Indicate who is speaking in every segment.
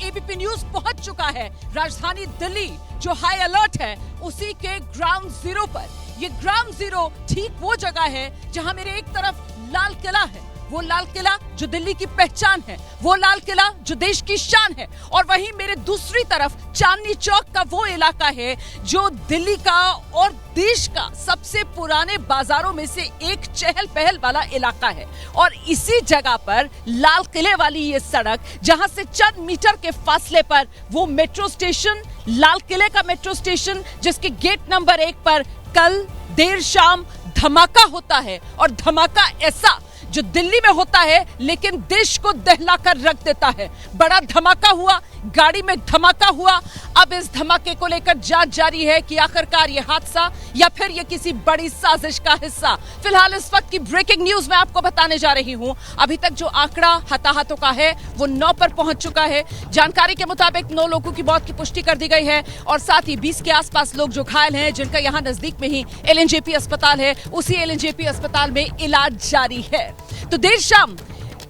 Speaker 1: ABP news पहुंच चुका है राजधानी दिल्ली जो हाई अलर्ट है उसी के ग्राउंड जीरो पर। ये ग्राउंड जीरो ठीक वो जगह है जहां मेरे एक तरफ लाल किला है, वो लाल किला जो दिल्ली की पहचान है, वो लाल किला जो देश की शान है, और वहीं मेरे दूसरी तरफ चांदनी चौक का वो इलाका है जो दिल्ली का और देश का सबसे पुराने बाजारों में से एक चहल पहल वाला इलाका है। और इसी जगह पर लाल किले वाली ये सड़क, जहां से चंद मीटर के फासले पर वो मेट्रो स्टेशन, लाल किले का मेट्रो स्टेशन, जिसके गेट नंबर 1 पर कल देर शाम धमाका होता है, और धमाका ऐसा जो दिल्ली में होता है लेकिन देश को दहला कर रख देता है। बड़ा धमाका हुआ, गाड़ी में धमाका हुआ। अब इस धमाके को लेकर जांच जारी है कि आखिरकार ये हादसा या फिर ये किसी बड़ी साजिश का हिस्सा। फिलहाल इस वक्त की ब्रेकिंग न्यूज मैं आपको बताने जा रही हूं। अभी तक जो आंकड़ा हताहतों का है वो 9 पर पहुंच चुका है। जानकारी के मुताबिक 9 लोगों की मौत की पुष्टि कर दी गई है, और साथ ही 20 के आसपास लोग जो घायल हैं, जिनका यहां नजदीक में ही एलएनजेपी अस्पताल है, उसी एलएनजेपी अस्पताल में इलाज जारी है। तो देर शाम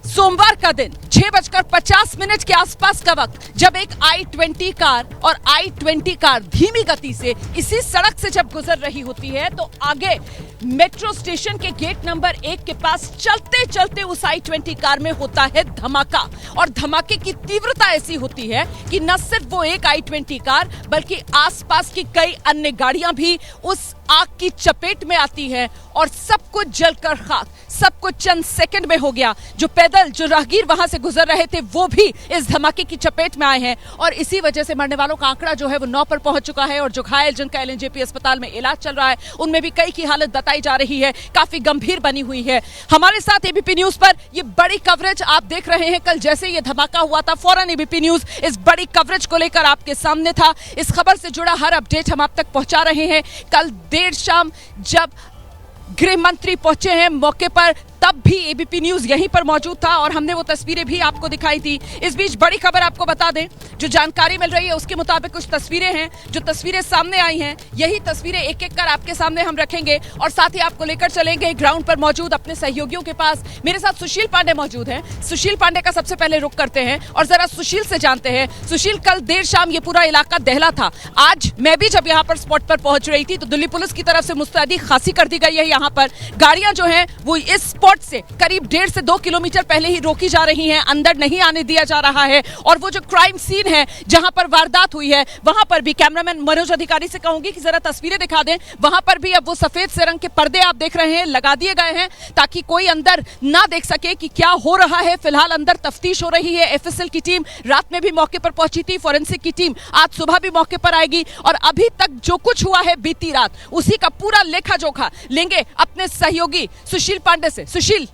Speaker 1: सोमवार का दिन 6:50 के आसपास का वक्त जब एक i20 कार और i20 कार धीमी गति से इसी सड़क से जब गुजर रही होती है, तो आगे मेट्रो स्टेशन के गेट नंबर 1 के पास चलते चलते उस i20 कार में होता है धमाका। और धमाके की तीव्रता ऐसी होती है कि न सिर्फ वो एक i20 कार बल्कि आसपास की कई अन्य गाड़ियां भी उस आग की चपेट में आती है, और सब कुछ जलकर खाक, सब कुछ चंद सेकंड में हो गया। जो पैदल जो राहगीर वहां से गुजर रहे थे वो भी इस धमाके की चपेट में आए हैं, और इसी वजह से मरने वालों का आंकड़ा जो है वो 9 पर पहुंच चुका है। और जो घायल जिनका एलएनजेपी अस्पताल में इलाज चल रहा है, उनमें भी कई की हालत बताई जा रही है काफी गंभीर बनी हुई है। हमारे साथ एबीपी न्यूज पर ये बड़ी कवरेज आप देख रहे हैं। कल जैसे ये धमाका हुआ था, फौरन एबीपी न्यूज इस बड़ी कवरेज को लेकर आपके सामने था। इस खबर से जुड़ा हर अपडेट हम आप तक पहुंचा रहे हैं। कल देर शाम जब गृह मंत्री पहुंचे हैं मौके पर, तब भी एबीपी न्यूज यहीं पर मौजूद था और हमने वो तस्वीरें भी आपको दिखाई थी। इस बीच बड़ी खबर आपको बता दें, जो जानकारी मिल रही है उसके मुताबिक कुछ तस्वीरें हैं, जो तस्वीरें सामने आई हैं, यही तस्वीरें एक एक कर आपके सामने हम रखेंगे, और साथ ही आपको लेकर चलेंगे ग्राउंड पर मौजूद अपने सहयोगियों के पास। मेरे साथ सुशील पांडे मौजूद हैं। सुशील पांडे का सबसे पहले रुख करते हैं और जरा सुशील से जानते हैं। सुशील, कल देर शाम ये पूरा इलाका दहला था। आज मैं भी जब यहाँ पर स्पॉट पर पहुंच रही थी तो दिल्ली पुलिस की तरफ से मुस्तैदी खासी कर दी गई है। यहाँ पर गाड़ियां जो है वो इस स्पॉट से करीब 1.5 से 2 किलोमीटर पहले ही रोकी जा रही हैं, अंदर नहीं आने दिया जा रहा है। और वो जो क्राइम सीन है जहां पर वारदात हुई है, वहां पर भी कैमरामैन मनोज अधिकारी से कहूंगी कि जरा तस्वीरें दिखा दें। वहां पर भी अब वो सफेद से रंग के पर्दे आप देख रहे हैं लगा दिए गए हैं, ताकि कोई अंदर ना देख सके कि क्या हो रहा है। फिलहाल अंदर तफ्तीश हो रही है। एफएसएल की टीम रात में भी मौके पर पहुंची थी, फोरेंसिक की टीम आज सुबह भी मौके पर आएगी, और अभी तक जो कुछ हुआ है बीती रात, उसी का पूरा लेखा जोखा लेंगे अपने सहयोगी सुशील पांडे से। सुशील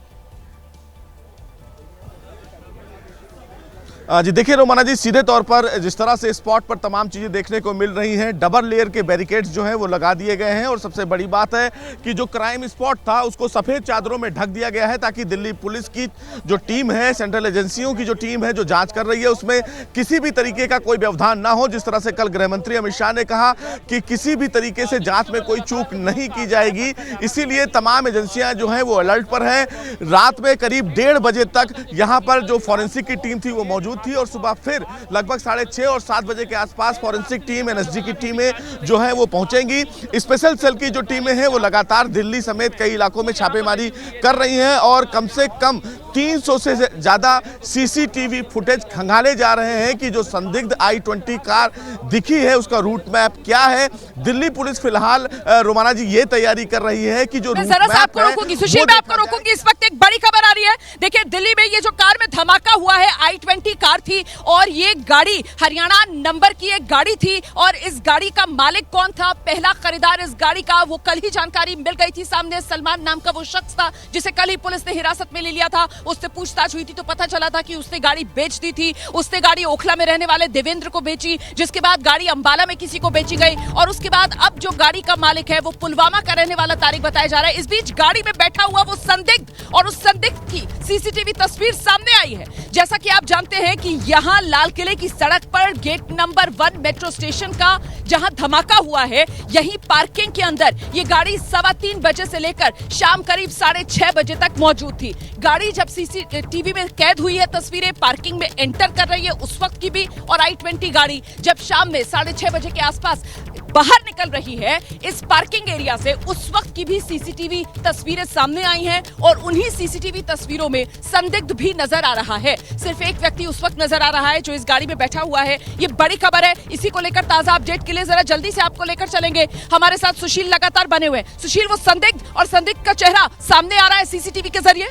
Speaker 2: जी देखिए रोमाना जी, सीधे तौर पर जिस तरह से स्पॉट पर तमाम चीज़ें देखने को मिल रही हैं, डबल लेयर के बैरिकेड्स जो हैं वो लगा दिए गए हैं, और सबसे बड़ी बात है कि जो क्राइम स्पॉट था उसको सफ़ेद चादरों में ढक दिया गया है, ताकि दिल्ली पुलिस की जो टीम है, सेंट्रल एजेंसियों की जो टीम है जो जांच कर रही है, उसमें किसी भी तरीके का कोई व्यवधान ना हो। जिस तरह से कल गृह मंत्री अमित शाह ने कहा कि किसी भी तरीके से जाँच में कोई चूक नहीं की जाएगी, इसीलिए तमाम एजेंसियाँ जो हैं वो अलर्ट पर हैं। रात में करीब 1:30 बजे तक यहाँ पर जो फॉरेंसिक की टीम थी वो मौजूद थी, और सुबह फिर लगभग 6:30 और 7 बजे के आसपास फॉरेंसिक टीम, एनएसजी की टीमें जो है वो पहुंचेंगी। स्पेशल सेल की जो टीमें हैं वो लगातार दिल्ली समेत कई इलाकों में छापेमारी कर रही हैं, और कम से कम 300 से ज़्यादा सीसीटीवी फुटेज खंगाले जा रहे हैं कि जो संदिग्ध i20 कार दिखी है उसका रूट मैप क्या है। दिल्ली पुलिस फिलहाल रोमाना जी ये तैयारी कर रही है कि जो रूट मैप है।
Speaker 1: सुशील, मैं आपको रोकूंगी। इस वक्त एक बड़ी खबर आ रही है। देखिए, दिल्ली में ये जो कार में धमाका हुआ है, i20 कार थी, और ये गाड़ी हरियाणा नंबर की एक गाड़ी थी, और इस गाड़ी का मालिक कौन था, पहला खरीदार इस गाड़ी का, वो कल ही जानकारी मिल गई थी सामने। सलमान नाम का वो शख्स था जिसे कल ही पुलिस ने हिरासत में ले लिया था। उससे पूछताछ हुई थी तो पता चला था कि उसने गाड़ी बेच दी थी। उसने गाड़ी ओखला में रहने वाले देवेंद्र को बेची, जिसके बाद गाड़ी अंबाला में किसी को बेची गई, और उसके बाद अब जो गाड़ी का मालिक है वो पुलवामा का रहने वाला तारिक बताया जा रहा है। इस बीच गाड़ी में बैठा हुआ वो संदिग्ध, और उस संदिग्ध की सीसीटीवी तस्वीर सामने आई है। जैसा कि आप जानते हैं कि यहाँ लाल किले की सड़क पर गेट नंबर 1 मेट्रो स्टेशन का जहां धमाका हुआ है, यही पार्किंग के अंदर ये गाड़ी 3:15 बजे से लेकर शाम करीब 6:30 बजे तक मौजूद थी। गाड़ी जब सीसीटीवी में कैद हुई है तस्वीरें, पार्किंग में एंटर कर रही है उस वक्त की भी, और i20 गाड़ी जब शाम में 6:30 बजे के आसपास बाहर निकल रही है इस पार्किंग एरिया से, उस वक्त की भी सीसीटीवी तस्वीरें सामने आई हैं और उन्हीं सीसीटीवी तस्वीरों में संदिग्ध भी नजर आ रहा है। सिर्फ एक व्यक्ति उस वक्त नजर आ रहा है जो इस गाड़ी में बैठा हुआ है। ये बड़ी खबर है, इसी को लेकर ताजा अपडेट के लिए जरा जल्दी से आपको लेकर चलेंगे। हमारे साथ सुशील लगातार बने हुए हैं। सुशील, वो संदिग्ध और संदिग्ध का चेहरा सामने आ रहा है सीसीटीवी के जरिए।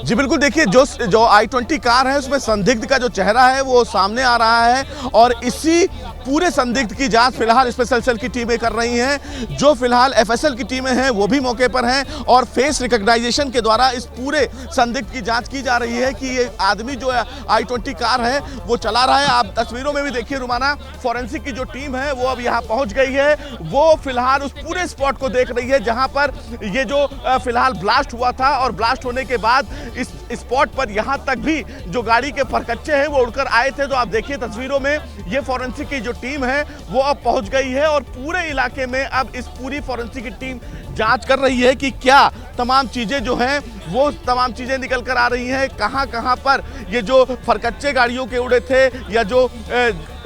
Speaker 2: जी बिल्कुल, देखिए जो i20 कार है उसमें संदिग्ध का जो चेहरा है वो सामने आ रहा है और इसी पूरे संदिग्ध की जांच फिलहाल स्पेशल सेल की टीमें कर रही हैं। जो फिलहाल एफएसएल की टीमें हैं वो भी मौके पर हैं और फेस रिकॉग्नाइजेशन के द्वारा इस पूरे संदिग्ध की जांच की जा रही है कि ये आदमी जो i20 कार है वो चला रहा है। आप तस्वीरों में भी देखिए रुमाना, फॉरेंसिक की जो टीम है वो अब यहाँ पहुँच गई है। वो फिलहाल उस पूरे स्पॉट को देख रही है जहाँ पर ये जो फिलहाल ब्लास्ट हुआ था और ब्लास्ट होने के बाद इस स्पॉट पर यहाँ तक भी जो गाड़ी के परकच्चे हैं वो उड़कर आए थे। तो आप देखिए तस्वीरों में ये फॉरेंसिक की जो टीम है वो अब पहुंच गई है और पूरे इलाके में अब इस पूरी फॉरेंसिक की टीम जांच कर रही है कि क्या तमाम चीजें जो हैं वो तमाम चीजें निकल कर आ रही हैं, कहां पर ये जो फरकच्चे गाड़ियों के उड़े थे या जो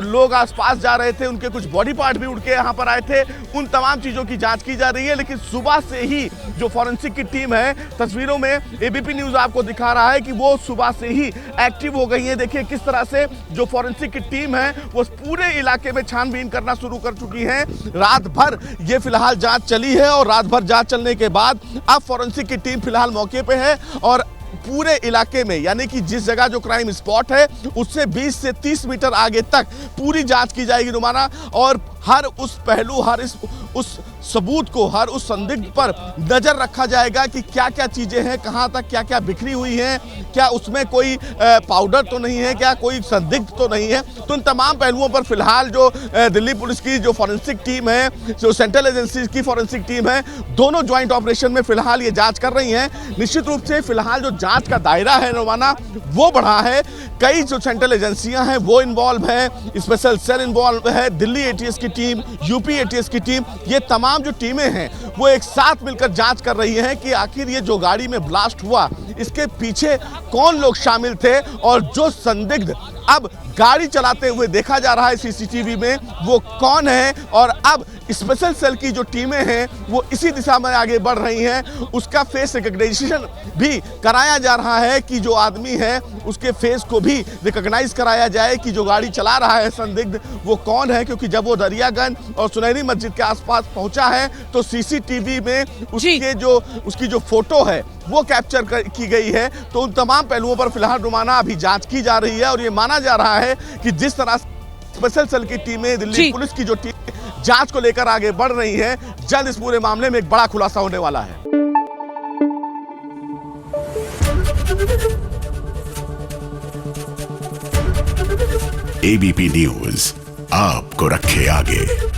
Speaker 2: लोग आसपास जा रहे थे उनके कुछ बॉडी पार्ट भी उड़ के यहाँ पर आए थे, उन तमाम चीज़ों की जांच की जा रही है। लेकिन सुबह से ही जो फॉरेंसिक की टीम है, तस्वीरों में एबीपी न्यूज़ आपको दिखा रहा है कि वो सुबह से ही एक्टिव हो गई है। देखिए किस तरह से जो फॉरेंसिक की टीम है वो पूरे इलाके में छानबीन करना शुरू कर चुकी है। रात भर ये फिलहाल जाँच चली है और रात भर जाँच चलने के बाद अब फॉरेंसिक की टीम फिलहाल मौके पर है और पूरे इलाके में, यानी कि जिस जगह जो क्राइम स्पॉट है उससे 20 से 30 मीटर आगे तक पूरी जांच की जाएगी रुमाना, और हर उस पहलू, हर उस सबूत को, हर उस संदिग्ध पर नजर रखा जाएगा कि क्या क्या चीजें हैं, कहां तक क्या क्या बिखरी हुई हैं, क्या उसमें कोई पाउडर तो नहीं है, क्या कोई संदिग्ध तो नहीं है। तो इन तमाम पहलुओं पर फिलहाल जो दिल्ली पुलिस की जो फॉरेंसिक टीम है, जो सेंट्रल एजेंसी की फॉरेंसिक टीम है, दोनों ज्वाइंट ऑपरेशन में फिलहाल ये जांच कर रही हैं। निश्चित रूप से फिलहाल जो जांच का दायरा है रोमाना वो बढ़ा है। कई जो सेंट्रल एजेंसियां हैं वो इन्वॉल्व है, स्पेशल सेल इन्वॉल्व है, दिल्ली एटीएस की टीम, यूपी एटीएस की टीम, ये तमाम जो टीमें हैं वो एक साथ मिलकर जांच कर रही हैं कि आखिर ये जो गाड़ी में ब्लास्ट हुआ इसके पीछे कौन लोग शामिल थे, और जो संदिग्ध अब गाड़ी चलाते हुए देखा जा रहा है सीसीटीवी में वो कौन है। और अब स्पेशल सेल की जो टीमें हैं वो इसी दिशा में आगे बढ़ रही हैं, उसका फेस रिकॉग्निशन भी कराया जा रहा है कि जो आदमी है उसके फेस को भी रिकॉग्नाइज कराया जाए कि जो गाड़ी चला रहा है संदिग्ध वो कौन है। क्योंकि जब वो दरियागंज और सुनहरी मस्जिद के आसपास पहुंचा है तो सीसीटीवी में उसकी जो फोटो है वो कैप्चर की गई है। तो उन तमाम पहलुओं पर फिलहाल रुमाना अभी जांच की जा रही है और ये माना जा रहा है कि जिस तरह स्पेशल सेल की टीमें, दिल्ली पुलिस की जो टीम जांच को लेकर आगे बढ़ रही है, जल्द इस पूरे मामले में एक बड़ा खुलासा होने वाला है।
Speaker 3: एबीपी न्यूज आपको रखे आगे।